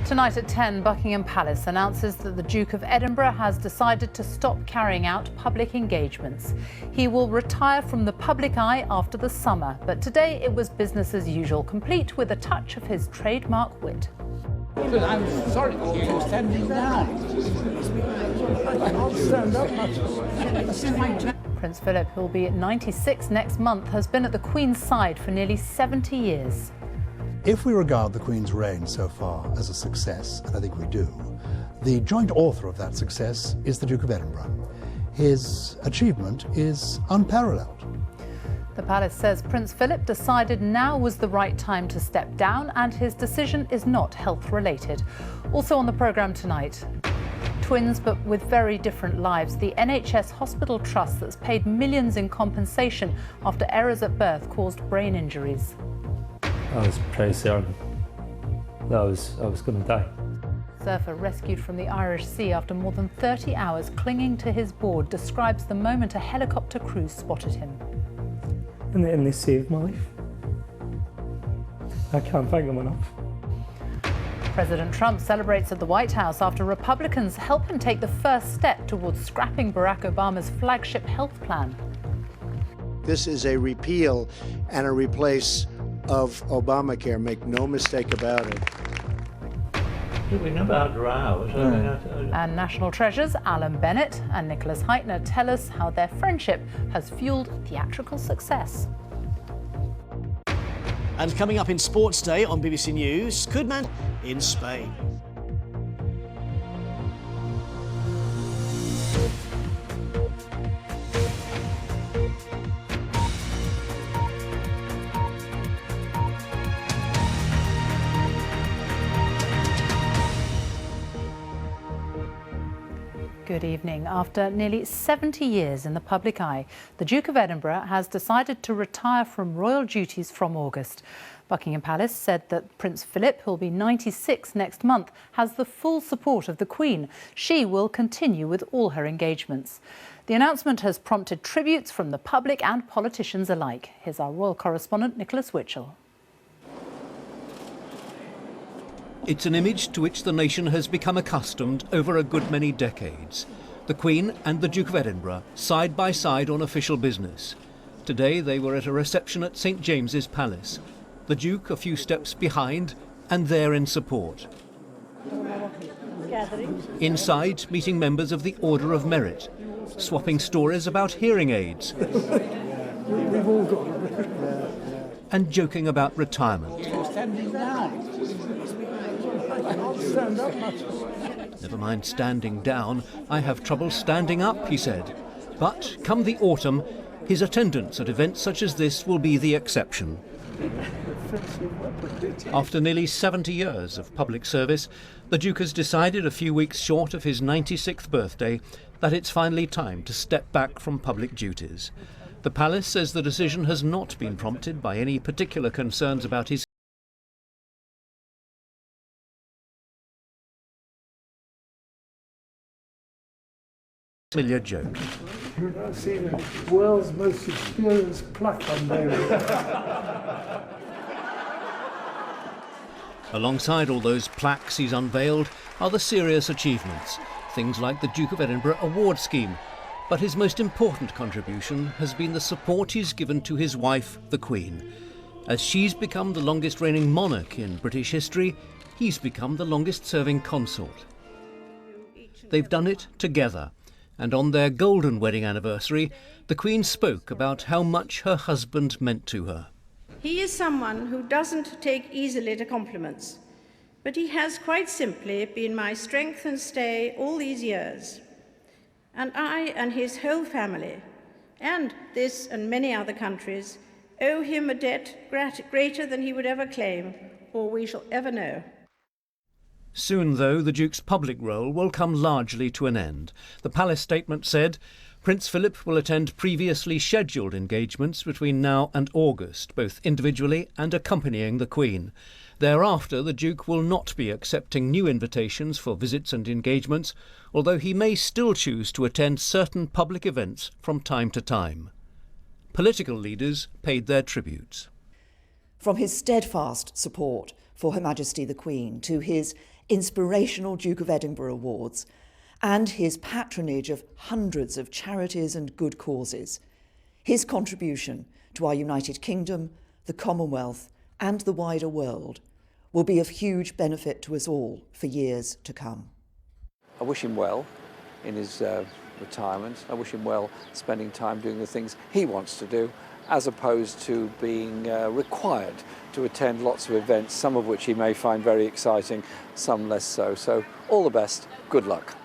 Tonight at 10, Buckingham Palace announces that the Duke of Edinburgh has decided to stop carrying out public engagements. He will retire from the public eye after the summer, but today it was business as usual, complete with a touch of his trademark wit. I'm sorry to hear you standing down. I can't stand up much. Prince Philip, who will be 96 next month, has been at the Queen's side for nearly 70 years. If we regard the Queen's reign so far as a success, and I think we do, the joint author of that success is the Duke of Edinburgh. His achievement is unparalleled. The palace says Prince Philip decided now was the right time to step down, and his decision is not health-related. Also on the programme tonight, twins but with very different lives. The NHS Hospital Trust that's paid millions in compensation after errors at birth caused brain injuries. I was pretty certain that I was going to die. Surfer rescued from the Irish Sea after more than 30 hours clinging to his board describes the moment a helicopter crew spotted him. And they saved my life. I can't thank them enough. President Trump celebrates at the White House after Republicans help him take the first step towards scrapping Barack Obama's flagship health plan. This is a repeal and a replace of Obamacare. Make no mistake about it. We never had rows. And national treasures Alan Bennett and Nicholas Heitner tell us how their friendship has fueled theatrical success. And coming up in Sports Day on BBC News, Koeman in Spain. Good evening. After nearly 70 years in the public eye, the Duke of Edinburgh has decided to retire from royal duties from August. Buckingham Palace said that Prince Philip, who will be 96 next month, has the full support of the Queen. She will continue with all her engagements. The announcement has prompted tributes from the public and politicians alike. Here's our royal correspondent, Nicholas Witchell. It's an image to which the nation has become accustomed over a good many decades. The Queen and the Duke of Edinburgh, side by side on official business. Today they were at a reception at St James's Palace. The Duke a few steps behind and there in support. Inside, meeting members of the Order of Merit, swapping stories about hearing aids and joking about retirement. Standing down. I can't stand up much. Never mind standing down, I have trouble standing up, he said. But come the autumn, his attendance at events such as this will be the exception. After nearly 70 years of public service, the Duke has decided a few weeks short of his 96th birthday that it's finally time to step back from public duties. The palace says the decision has not been prompted by any particular concerns about his familiar joke. You've not seen the world's most experienced pluck on there. Alongside all those plaques he's unveiled are the serious achievements, things like the Duke of Edinburgh Award Scheme. But his most important contribution has been the support he's given to his wife, the Queen. As she's become the longest reigning monarch in British history, he's become the longest serving consort. They've done it together. And on their golden wedding anniversary, the Queen spoke about how much her husband meant to her. He is someone who doesn't take easily to compliments, but he has quite simply been my strength and stay all these years. And I and his whole family, and this and many other countries, owe him a debt greater than he would ever claim, or we shall ever know. Soon, though, the Duke's public role will come largely to an end. The palace statement said, Prince Philip will attend previously scheduled engagements between now and August, both individually and accompanying the Queen. Thereafter, the Duke will not be accepting new invitations for visits and engagements, although he may still choose to attend certain public events from time to time. Political leaders paid their tributes. From his steadfast support for Her Majesty the Queen, to his inspirational Duke of Edinburgh Awards, and his patronage of hundreds of charities and good causes. His contribution to our United Kingdom, the Commonwealth, and the wider world will be of huge benefit to us all for years to come. I wish him well in his retirement. I wish him well spending time doing the things he wants to do, as opposed to being required to attend lots of events, some of which he may find very exciting, some less so. So all the best, good luck.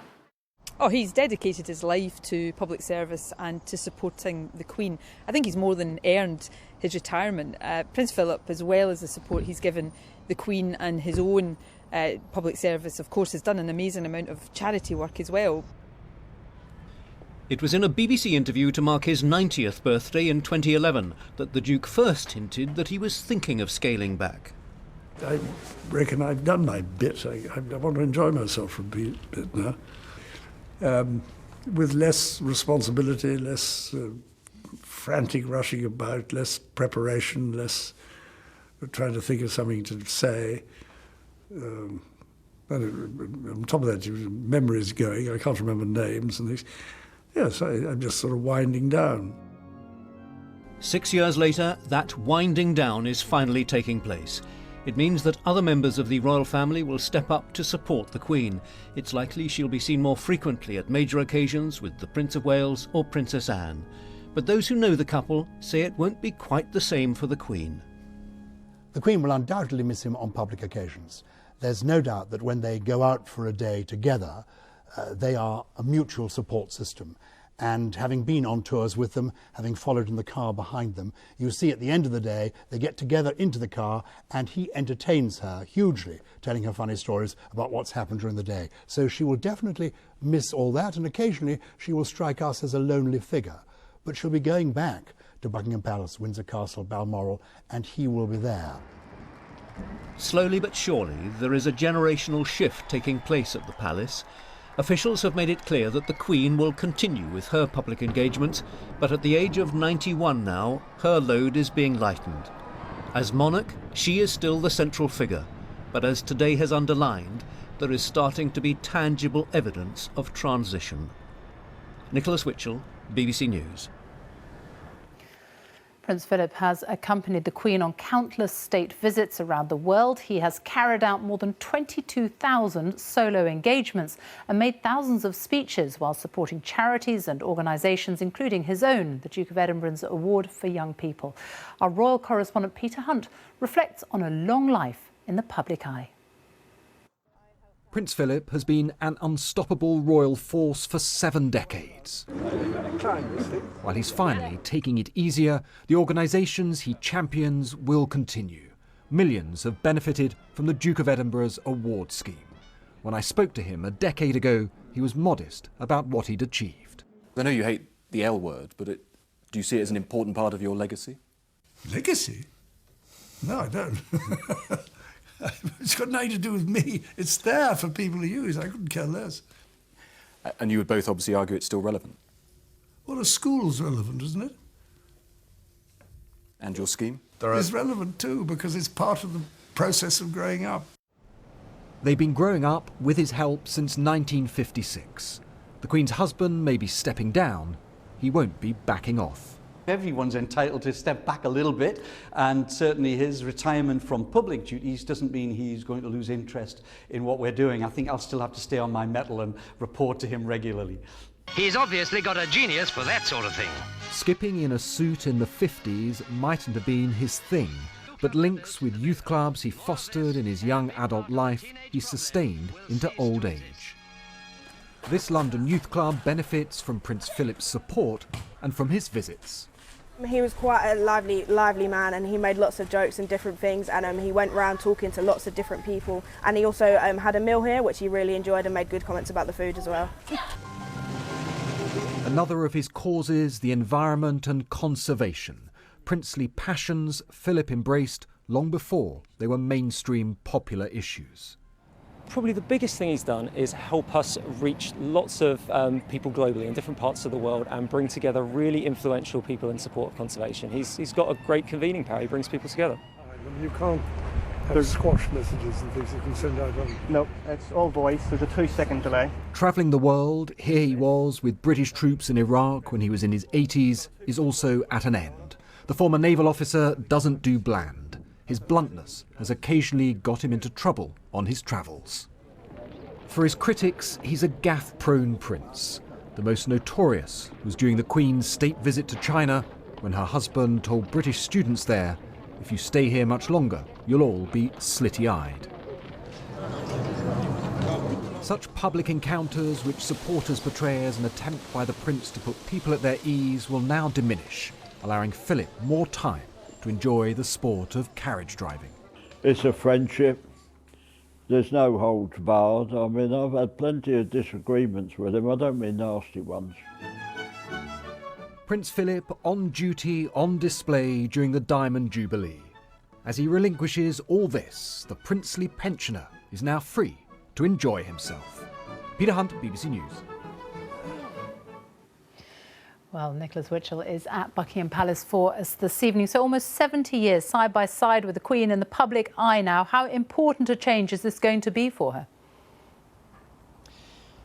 Oh, he's dedicated his life to public service and to supporting the Queen. I think he's more than earned his retirement. Prince Philip, as well as the support he's given the Queen and his own public service, of course, has done an amazing amount of charity work as well. It was in a BBC interview to mark his 90th birthday in 2011 that the Duke first hinted that he was thinking of scaling back. I reckon I've done my bit. I want to enjoy myself for a bit now. With less responsibility, less frantic rushing about, less preparation, less trying to think of something to say. And on top of that, memory's going. I can't remember names and things. Yes, I'm just sort of winding down. 6 years later, that winding down is finally taking place. It means that other members of the royal family will step up to support the Queen. It's likely she'll be seen more frequently at major occasions with the Prince of Wales or Princess Anne. But those who know the couple say it won't be quite the same for the Queen. The Queen will undoubtedly miss him on public occasions. There's no doubt that when they go out for a day together, they are a mutual support system. And having been on tours with them, having followed in the car behind them, you see at the end of the day, they get together into the car and he entertains her hugely, telling her funny stories about what's happened during the day. So she will definitely miss all that, and occasionally she will strike us as a lonely figure. But she'll be going back to Buckingham Palace, Windsor Castle, Balmoral, and he will be there. Slowly but surely, there is a generational shift taking place at the palace. Officials have made it clear that the Queen will continue with her public engagements, but at the age of 91 now, her load is being lightened. As monarch, she is still the central figure, but as today has underlined, there is starting to be tangible evidence of transition. Nicholas Witchell, BBC News. Prince Philip has accompanied the Queen on countless state visits around the world. He has carried out more than 22,000 solo engagements and made thousands of speeches while supporting charities and organisations, including his own, the Duke of Edinburgh's Award for Young People. Our royal correspondent Peter Hunt reflects on a long life in the public eye. Prince Philip has been an unstoppable royal force for 7 decades. While he's finally taking it easier, the organisations he champions will continue. Millions have benefited from the Duke of Edinburgh's award scheme. When I spoke to him a decade ago, he was modest about what he'd achieved. I know you hate the L word, but do you see it as an important part of your legacy? Legacy? No, I don't. It's got nothing to do with me. It's there for people to use. I couldn't care less. And you would both obviously argue it's still relevant? Well, a school's relevant, isn't it? And your scheme? It's relevant too, because it's part of the process of growing up. They've been growing up with his help since 1956. The Queen's husband may be stepping down. He won't be backing off. Everyone's entitled to step back a little bit, and certainly his retirement from public duties doesn't mean he's going to lose interest in what we're doing. I think I'll still have to stay on my mettle and report to him regularly. He's obviously got a genius for that sort of thing. Skipping in a suit in the 50s mightn't have been his thing, but links with youth clubs he fostered in his young adult life he sustained into old age. This London youth club benefits from Prince Philip's support and from his visits. He was quite a lively man, and he made lots of jokes and different things, and he went around talking to lots of different people, and he also had a meal here which he really enjoyed and made good comments about the food as well. Another of his causes, the environment and conservation. Princely passions Philip embraced long before they were mainstream popular issues. Probably the biggest thing he's done is help us reach lots of people globally in different parts of the world and bring together really influential people in support of conservation. He's got a great convening power. He brings people together. You can't have squash messages and things you can send out on? No, it's all voice. There's a 2-second delay. Travelling the world, here he was with British troops in Iraq when he was in his 80s, is also at an end. The former naval officer doesn't do bland. His bluntness has occasionally got him into trouble on his travels. For his critics, he's a gaffe-prone prince. The most notorious was during the Queen's state visit to China, when her husband told British students there, "If you stay here much longer, you'll all be slitty-eyed." Such public encounters, which supporters portray as an attempt by the prince to put people at their ease, will now diminish, allowing Philip more time to enjoy the sport of carriage driving. It's a friendship. There's no holds barred. I mean, I've had plenty of disagreements with him. I don't mean nasty ones. Prince Philip on duty, on display during the Diamond Jubilee. As he relinquishes all this, the princely pensioner is now free to enjoy himself. Peter Hunt, BBC News. Well, Nicholas Witchell is at Buckingham Palace for us this evening. So almost 70 years side by side with the Queen in the public eye now. How important a change is this going to be for her?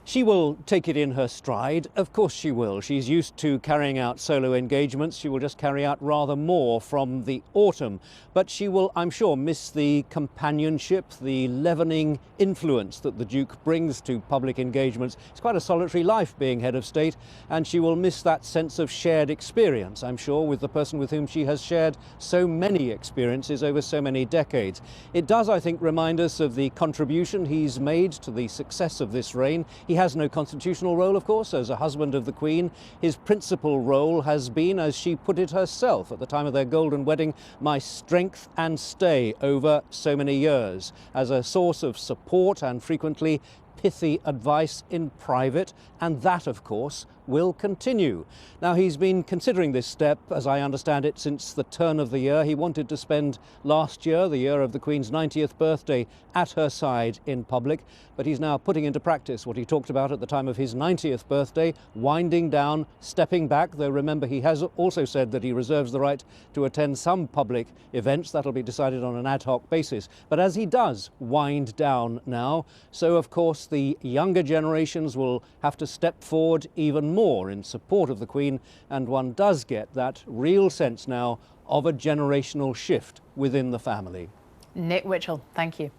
She will take it in her stride. Of course she will. She's used to carrying out solo engagements. She will just carry out rather more from the autumn. But she will, I'm sure, miss the companionship, the leavening influence that the Duke brings to public engagements. It's quite a solitary life being head of state, and she will miss that sense of shared experience, I'm sure, with the person with whom she has shared so many experiences over so many decades. It does, I think, remind us of the contribution he's made to the success of this reign. He has no constitutional role, of course, as a husband of the Queen. His principal role has been, as she put it herself at the time of their golden wedding, my strength and stay over so many years, as a source of support and frequently pithy advice in private, and that, of course, will continue. Now, he's been considering this step, as I understand it, since the turn of the year. He wanted to spend last year, the year of the Queen's 90th birthday, at her side in public, but he's now putting into practice what he talked about at the time of his 90th birthday, winding down, stepping back, though remember he has also said that he reserves the right to attend some public events. That'll be decided on an ad hoc basis. But as he does wind down now, so of course the younger generations will have to step forward even more in support of the Queen, and one does get that real sense now of a generational shift within the family. Nick Witchell, thank you.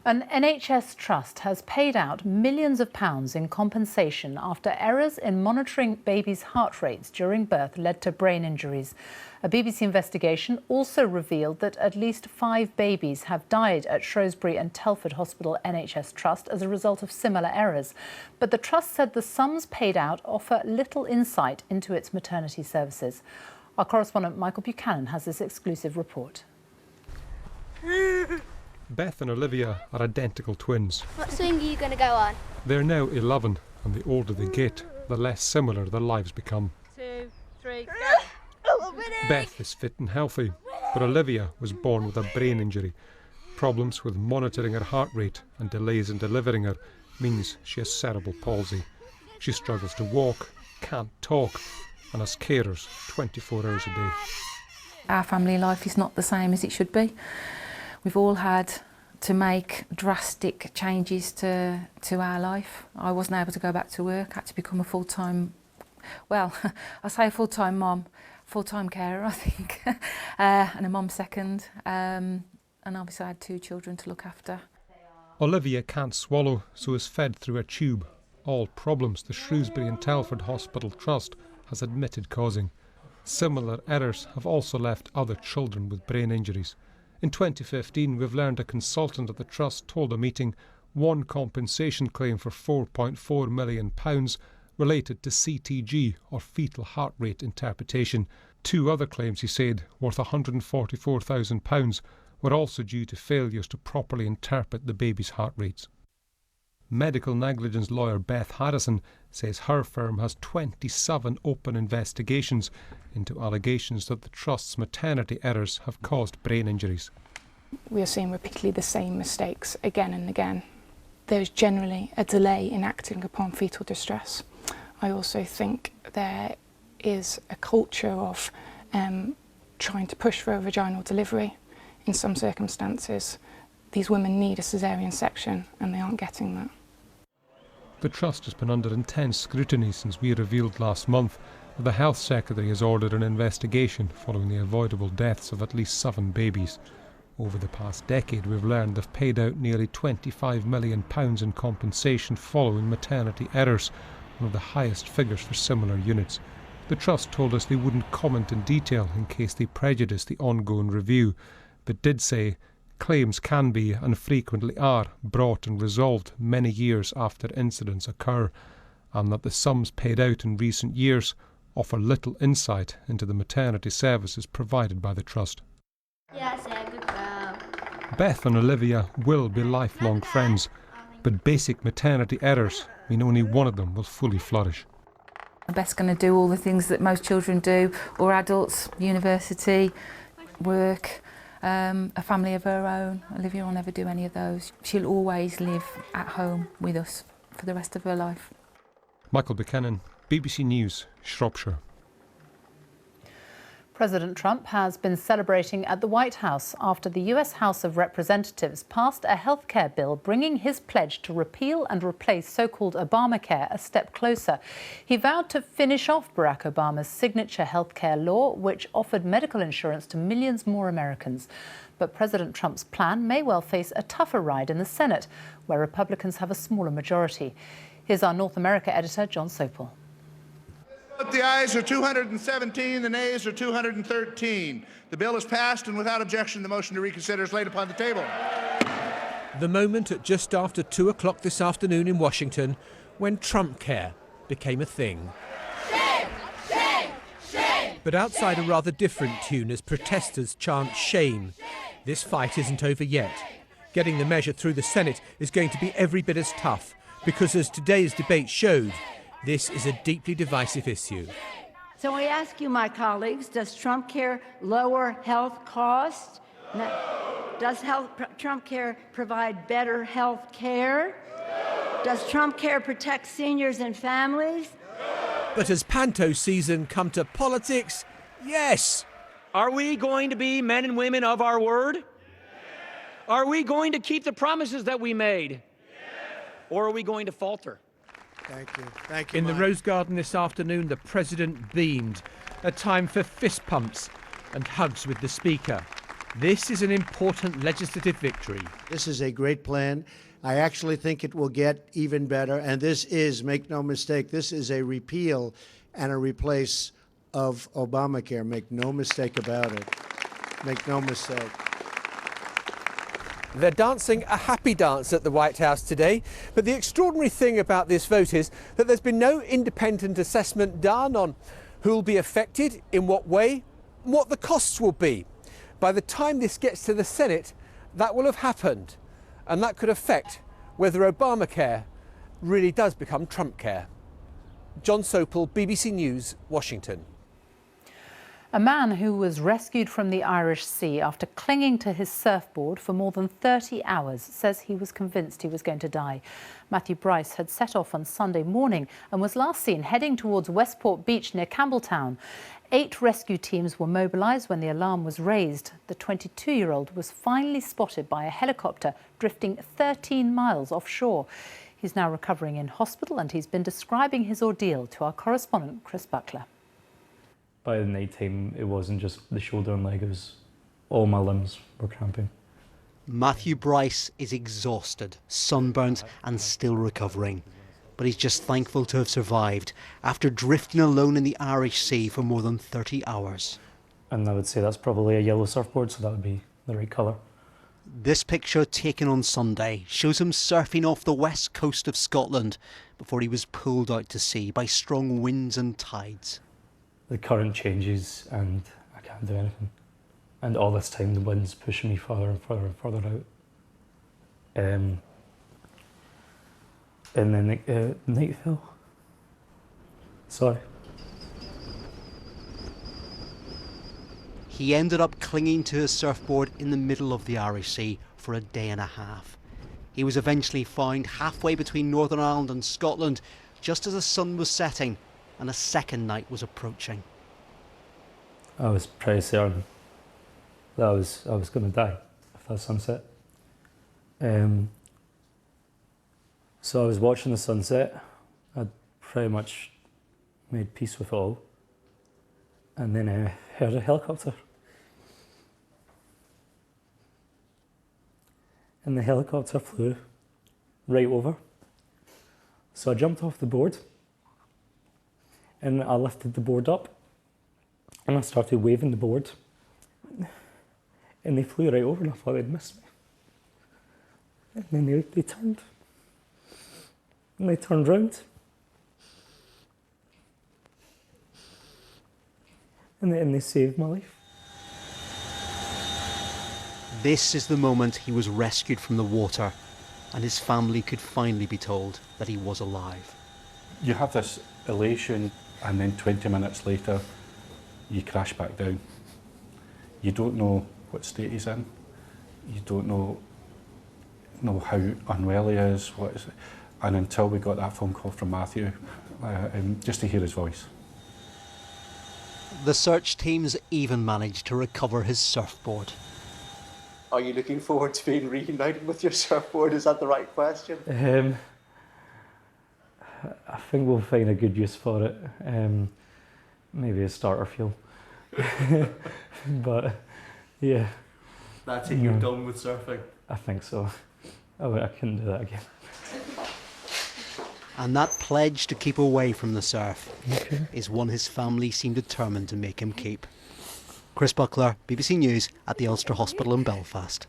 An NHS trust has paid out millions of pounds in compensation after errors in monitoring babies' heart rates during birth led to brain injuries. A BBC investigation also revealed that at least 5 babies have died at Shrewsbury and Telford Hospital NHS Trust as a result of similar errors. But the trust said the sums paid out offer little insight into its maternity services. Our correspondent Michael Buchanan has this exclusive report. Beth and Olivia are identical twins. What swing are you going to go on? They're now 11, and the older they get, the less similar their lives become. 2, 3, go! Beth is fit and healthy, but Olivia was born with a brain injury. Problems with monitoring her heart rate and delays in delivering her means she has cerebral palsy. She struggles to walk, can't talk, and has carers 24 hours a day. Our family life is not the same as it should be. We've all had to make drastic changes to our life. I wasn't able to go back to work, had to become a full-time, well, I say a full-time mum, full-time carer, I think, and a mum second, and obviously I had 2 children to look after. Olivia can't swallow, so is fed through a tube. All problems the Shrewsbury and Telford Hospital Trust has admitted causing. Similar errors have also left other children with brain injuries. In 2015, we've learned a consultant at the Trust told a meeting one compensation claim for £4.4 million related to CTG, or fetal heart rate interpretation. 2 other claims, he said, worth £144,000, were also due to failures to properly interpret the baby's heart rates. Medical negligence lawyer Beth Harrison says her firm has 27 open investigations into allegations that the Trust's maternity errors have caused brain injuries. We are seeing repeatedly the same mistakes again and again. There is generally a delay in acting upon fetal distress. I also think there is a culture of trying to push for a vaginal delivery in some circumstances, these women need a caesarean section and they aren't getting that. The Trust has been under intense scrutiny since we revealed last month that the Health Secretary has ordered an investigation following the avoidable deaths of at least 7 babies. Over the past decade, we've learned they've paid out nearly £25 million in compensation following maternity errors, one of the highest figures for similar units. The Trust told us they wouldn't comment in detail in case they prejudice the ongoing review, but did say claims can be, and frequently are, brought and resolved many years after incidents occur, and that the sums paid out in recent years offer little insight into the maternity services provided by the Trust. Yes, yeah, good girl. Beth and Olivia will be lifelong friends, but basic maternity errors mean only one of them will fully flourish. Beth's going to do all the things that most children do, or adults, university, work, a family of her own. Olivia will never do any of those. She'll always live at home with us for the rest of her life. Michael Buchanan, BBC News, Shropshire. President Trump has been celebrating at the White House after the US House of Representatives passed a healthcare bill bringing his pledge to repeal and replace so-called Obamacare a step closer. He vowed to finish off Barack Obama's signature healthcare law, which offered medical insurance to millions more Americans. But President Trump's plan may well face a tougher ride in the Senate, where Republicans have a smaller majority. Here's our North America editor, John Sopel. The ayes are 217, the nays are 213. The bill is passed, and without objection, the motion to reconsider is laid upon the table. The moment at just after 2 o'clock this afternoon in Washington when Trump Care became a thing. Shame! Shame! Shame! But outside a rather different tune as protesters chant shame, this fight isn't over yet. Getting the measure through the Senate is going to be every bit as tough, because as today's debate showed, this is a deeply divisive issue. So I ask you, my colleagues, does Trump Care lower health costs? No. Does Trump Care provide better health care? Does Trump Care protect seniors and families? But has panto season come to politics? Yes. Are we going to be men and women of our word? Are we going to keep the promises that we made? Or are we going to falter? Thank you. Thank you. In the Rose Garden this afternoon, the President beamed. A time for fist pumps and hugs with the Speaker. This is an important legislative victory. This is a great plan. I actually think it will get even better. And this is, make no mistake, this is a repeal and a replace of Obamacare. Make no mistake about it. Make no mistake. They're dancing a happy dance at the White House today, but the extraordinary thing about this vote is that there's been no independent assessment done on who'll be affected, in what way, and what the costs will be. By the time this gets to the Senate, that will have happened, and that could affect whether Obamacare really does become Trump Care. John Sopel, BBC News, Washington. A man who was rescued from the Irish Sea after clinging to his surfboard for more than 30 hours says he was convinced he was going to die. Matthew Bryce had set off on Sunday morning and was last seen heading towards Westport Beach near Campbelltown. 8 rescue teams were mobilised when the alarm was raised. The 22-year-old was finally spotted by a helicopter drifting 13 miles offshore. He's now recovering in hospital and he's been describing his ordeal to our correspondent Chris Buckler. By the night time, it wasn't just the shoulder and leg, it was all my limbs were cramping. Matthew Bryce is exhausted, sunburnt and still recovering. But he's just thankful to have survived after drifting alone in the Irish Sea for more than 30 hours. And I would say that's probably a yellow surfboard, so that would be the right colour. This picture, taken on Sunday, shows him surfing off the west coast of Scotland before he was pulled out to sea by strong winds and tides. The current changes and I can't do anything. And all this time the wind's pushing me further and further and further out. And then night fell. Sorry. He ended up clinging to his surfboard in the middle of the Irish Sea for a day and a half. He was eventually found halfway between Northern Ireland and Scotland just as the sun was setting and a second night was approaching. I was pretty certain that I was going to die of that sunset. So I was watching the sunset. I'd pretty much made peace with it all. And then I heard a helicopter. And the helicopter flew right over. So I jumped off the board and I lifted the board up and I started waving the board. And they flew right over and I thought they'd missed me. And then they turned. And they turned round. And they saved my life. This is the moment he was rescued from the water and his family could finally be told that he was alive. You have this elation and then 20 minutes later you crash back down. You don't know what state he's in. You don't know how unwell he is. What is it. And until we got that phone call from Matthew, just to hear his voice. The search teams even managed to recover his surfboard. Are you looking forward to being reunited with your surfboard? Is that the right question? I think we'll find a good use for it. Maybe a starter fuel. But yeah. That's it, you're done with surfing? I think so. I couldn't do that again. And that pledge to keep away from the surf is one his family seem determined to make him keep. Chris Buckler, BBC News at the Ulster Hospital in Belfast.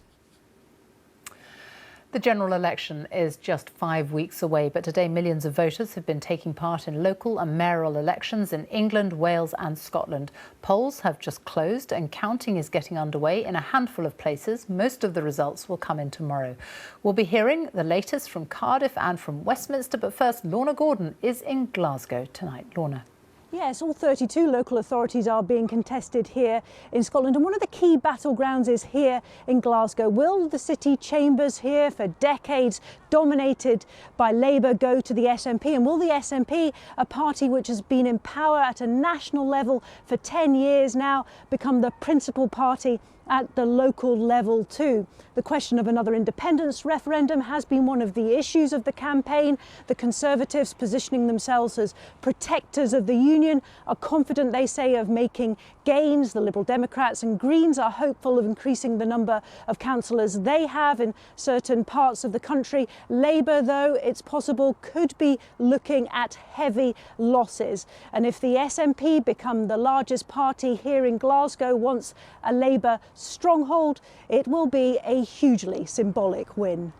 The general election is just 5 weeks away, but today millions of voters have been taking part in local and mayoral elections in England, Wales and Scotland. Polls have just closed and counting is getting underway in a handful of places. Most of the results will come in tomorrow. We'll be hearing the latest from Cardiff and from Westminster, but first, Lorna Gordon is in Glasgow tonight. Lorna. Yes, all 32 local authorities are being contested here in Scotland, and one of the key battlegrounds is here in Glasgow. Will the city chambers here for decades dominated by Labour go to the SNP, and will the SNP, a party which has been in power at a national level for 10 years now, become the principal party at the local level too? The question of another independence referendum has been one of the issues of the campaign. The Conservatives, positioning themselves as protectors of the union, are confident, they say, of making gains. The Liberal Democrats and Greens are hopeful of increasing the number of councillors they have in certain parts of the country. Labour, though, it's possible, could be looking at heavy losses. And if the SNP become the largest party here in Glasgow once a Labour stronghold, it will be a hugely symbolic win.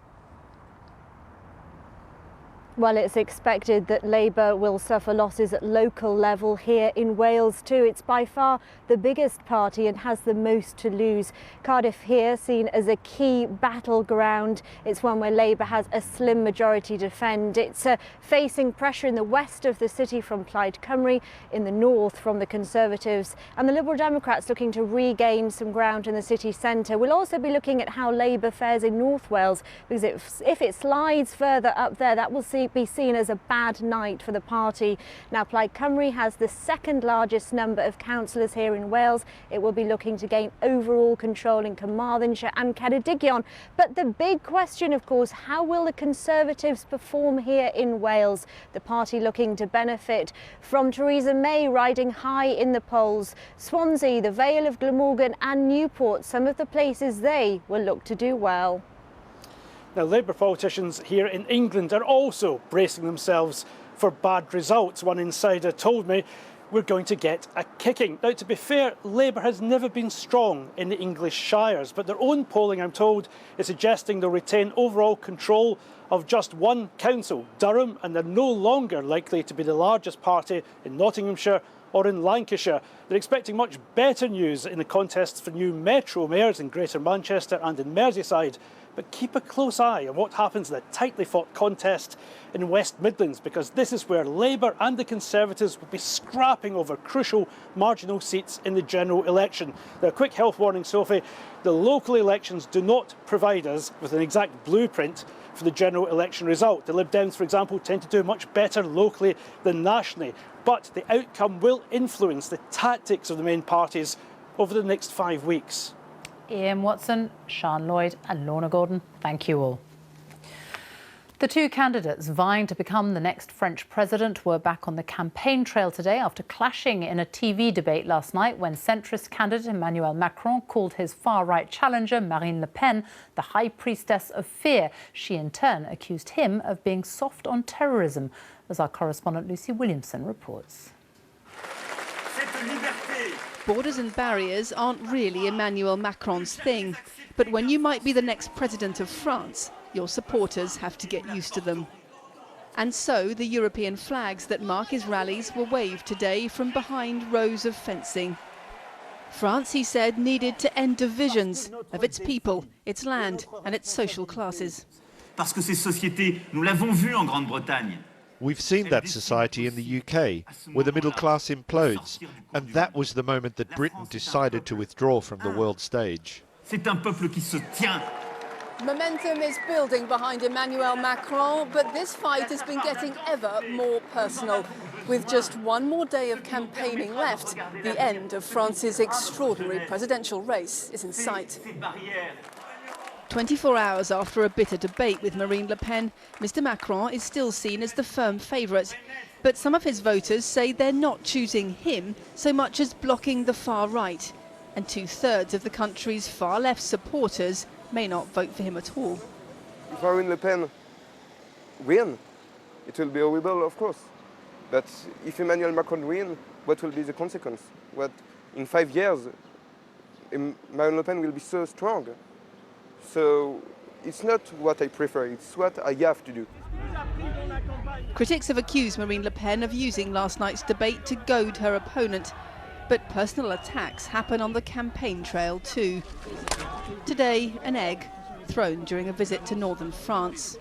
Well, it's expected that Labour will suffer losses at local level here in Wales too. It's by far the biggest party and has the most to lose. Cardiff here seen as a key battleground. It's one where Labour has a slim majority to defend. It's facing pressure in the west of the city from Plaid Cymru, in the north from the Conservatives, and the Liberal Democrats looking to regain some ground in the city centre. We'll also be looking at how Labour fares in North Wales, because if it slides further up there, that will be seen as a bad night for the party. Now, Plaid Cymru has the second largest number of councillors here in Wales. It will be looking to gain overall control in Carmarthenshire and Ceredigion. But the big question, of course, how will the Conservatives perform here in Wales? The party looking to benefit from Theresa May riding high in the polls. Swansea, the Vale of Glamorgan and Newport, some of the places they will look to do well. Now, Labour politicians here in England are also bracing themselves for bad results. One insider told me we're going to get a kicking. Now, to be fair, Labour has never been strong in the English shires, but their own polling, I'm told, is suggesting they'll retain overall control of just one council, Durham, and they're no longer likely to be the largest party in Nottinghamshire or in Lancashire. They're expecting much better news in the contests for new Metro mayors in Greater Manchester and in Merseyside. But keep a close eye on what happens in the tightly fought contest in West Midlands, because this is where Labour and the Conservatives will be scrapping over crucial marginal seats in the general election. Now, a quick health warning, Sophie. The local elections do not provide us with an exact blueprint for the general election result. The Lib Dems, for example, tend to do much better locally than nationally. But the outcome will influence the tactics of the main parties over the next 5 weeks. Ian Watson, Sian Lloyd and Lorna Gordon, thank you all. The two candidates vying to become the next French president were back on the campaign trail today after clashing in a TV debate last night when centrist candidate Emmanuel Macron called his far-right challenger Marine Le Pen the high priestess of fear. She in turn accused him of being soft on terrorism, as our correspondent Lucy Williamson reports. Borders and barriers aren't really Emmanuel Macron's thing, but when you might be the next president of France, your supporters have to get used to them. And so the European flags that mark his rallies were waved today from behind rows of fencing. France, he said, needed to end divisions of its people, its land and its social classes. Parce que ces sociétés, nous l'avons vu en Grande-Bretagne. We've seen that society in the UK, where the middle class implodes, and that was the moment that Britain decided to withdraw from the world stage. C'est un peuple qui se tient. Momentum is building behind Emmanuel Macron, but this fight has been getting ever more personal. With just one more day of campaigning left, the end of France's extraordinary presidential race is in sight. 24 hours after a bitter debate with Marine Le Pen, Mr Macron is still seen as the firm favourite. But some of his voters say they're not choosing him so much as blocking the far right. And 2/3 of the country's far left supporters may not vote for him at all. If Marine Le Pen win, it will be horrible, of course. But if Emmanuel Macron win, what will be the consequence? What, in 5 years, Marine Le Pen will be so strong. So it's not what I prefer, it's what I have to do. Critics have accused Marine Le Pen of using last night's debate to goad her opponent. But personal attacks happen on the campaign trail too. Today, an egg thrown during a visit to northern France.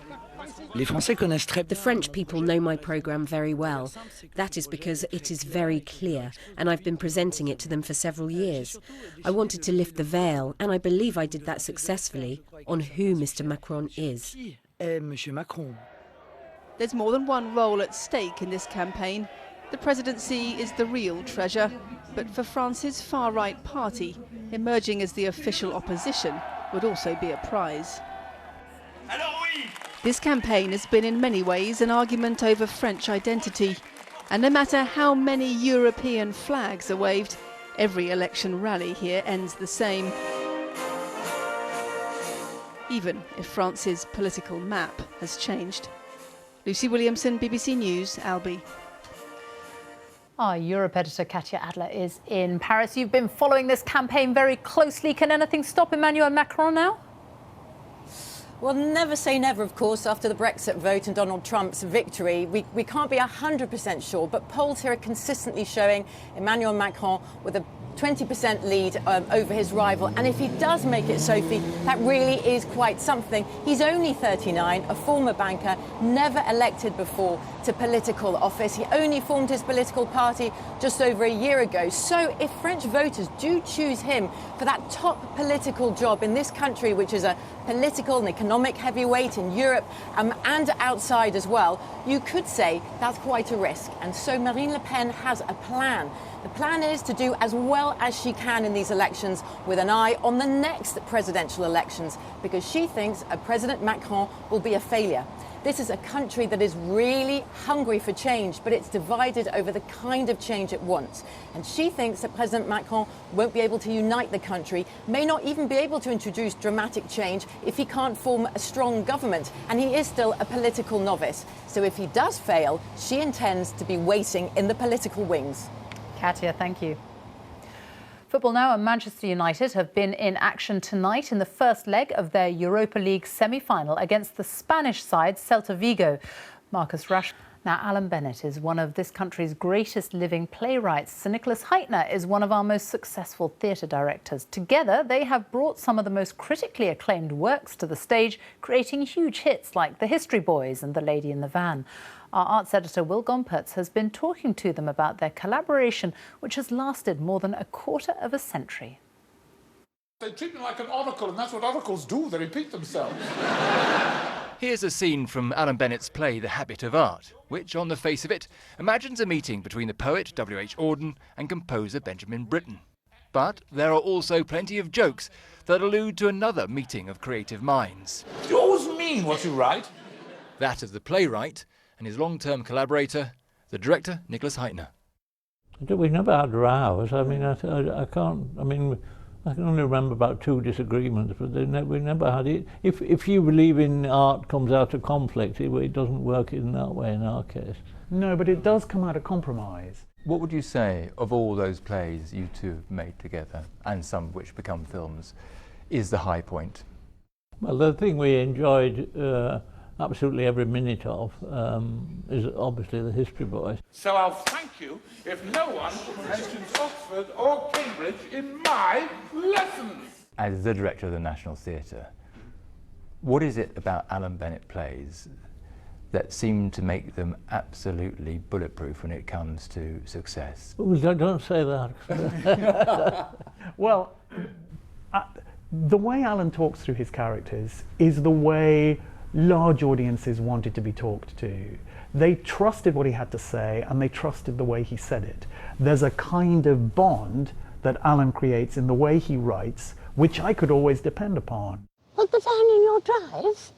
The French people know my programme very well. That is because it is very clear, and I've been presenting it to them for several years. I wanted to lift the veil, and I believe I did that successfully, on who Mr Macron is. There's more than one role at stake in this campaign. The presidency is the real treasure, but for France's far-right party, emerging as the official opposition would also be a prize. This campaign has been in many ways an argument over French identity. And no matter how many European flags are waved, every election rally here ends the same. Even if France's political map has changed. Lucy Williamson, BBC News, Albi. Our Europe editor Katya Adler is in Paris. You've been following this campaign very closely. Can anything stop Emmanuel Macron now? Well, never say never, of course, after the Brexit vote and Donald Trump's victory. We can't be 100% sure, but polls here are consistently showing Emmanuel Macron with a 20% lead over his rival. And if he does make it, Sophie, that really is quite something. He's only 39, a former banker, never elected before to political office. He only formed his political party just over a year ago. So if French voters do choose him for that top political job in this country, which is a political and economic heavyweight in Europe and outside as well, you could say that's quite a risk. And so Marine Le Pen has a plan. The plan is to do as well as she can in these elections with an eye on the next presidential elections, because she thinks a President Macron will be a failure. This is a country that is really hungry for change, but it's divided over the kind of change it wants. And she thinks that President Macron won't be able to unite the country, may not even be able to introduce dramatic change if he can't form a strong government. And he is still a political novice. So if he does fail, she intends to be waiting in the political wings. Katya, thank you. Football now, and Manchester United have been in action tonight in the first leg of their Europa League semi-final against the Spanish side Celta Vigo. Marcus Rashford. Now, Alan Bennett is one of this country's greatest living playwrights. Sir Nicholas Hytner is one of our most successful theatre directors. Together, they have brought some of the most critically acclaimed works to the stage, creating huge hits like The History Boys and The Lady in the Van. Our arts editor Will Gompertz has been talking to them about their collaboration, which has lasted more than a quarter of a century. They treat me like an oracle, and that's what oracles do, they repeat themselves. Here's a scene from Alan Bennett's play The Habit of Art, which, on the face of it, imagines a meeting between the poet W.H. Auden and composer Benjamin Britten. But there are also plenty of jokes that allude to another meeting of creative minds. You always mean what you write. That of the playwright and his long-term collaborator, the director Nicholas Hytner. We never had rows. I mean, I can't. I mean, I can only remember about 2 disagreements, but we never had it. If you believe in art comes out of conflict, it doesn't work in that way in our case. No, but it does come out of compromise. What would you say of all those plays you two have made together, and some of which become films, is the high point? Well, the thing we enjoyed absolutely every minute of is obviously the History Boys. So I'll thank you if no one mentions Oxford or Cambridge in my lessons. As the director of the National Theatre, what is it about Alan Bennett plays that seem to make them absolutely bulletproof when it comes to success? Well, don't say that. Well, the way Alan talks through his characters is the way large audiences wanted to be talked to. They trusted what he had to say and they trusted the way he said it. There's a kind of bond that Alan creates in the way he writes, which I could always depend upon. Put the van in your drive?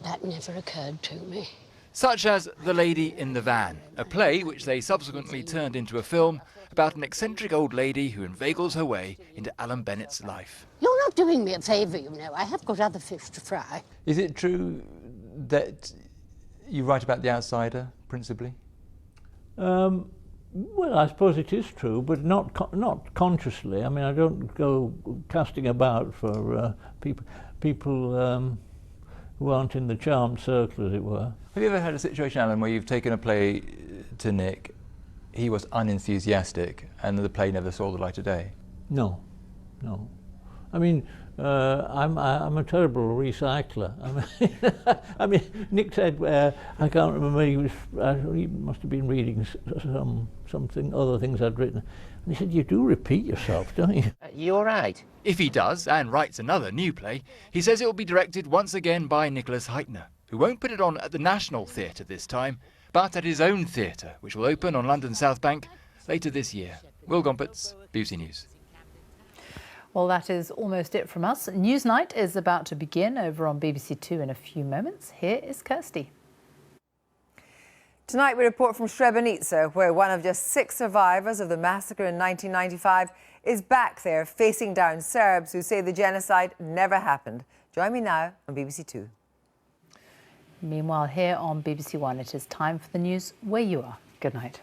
That never occurred to me. Such as The Lady in the Van, a play which they subsequently turned into a film about an eccentric old lady who inveigles her way into Alan Bennett's life. You're not doing me a favour, you know. I have got other fish to fry. Is it true that you write about the outsider, principally? Well, I suppose it is true, but not consciously. I mean, I don't go casting about for people who aren't in the charmed circle, as it were. Have you ever had a situation, Alan, where you've taken a play to Nick, he was unenthusiastic, and the play never saw the light of day? No, no. I mean, I'm a terrible recycler. I mean, Nick said, I can't remember, he must have been reading something, other things I'd written. And he said, you do repeat yourself, don't you? You all right? If he does, and writes another new play, he says it will be directed once again by Nicholas Hytner, who won't put it on at the National Theatre this time, but at his own theatre, which will open on London South Bank later this year. Will Gompertz, BBC News. Well, that is almost it from us. Newsnight is about to begin over on BBC Two in a few moments. Here is Kirsty. Tonight we report from Srebrenica, where one of just 6 survivors of the massacre in 1995 is back there facing down Serbs who say the genocide never happened. Join me now on BBC Two. Meanwhile, here on BBC One, it is time for the news where you are. Good night.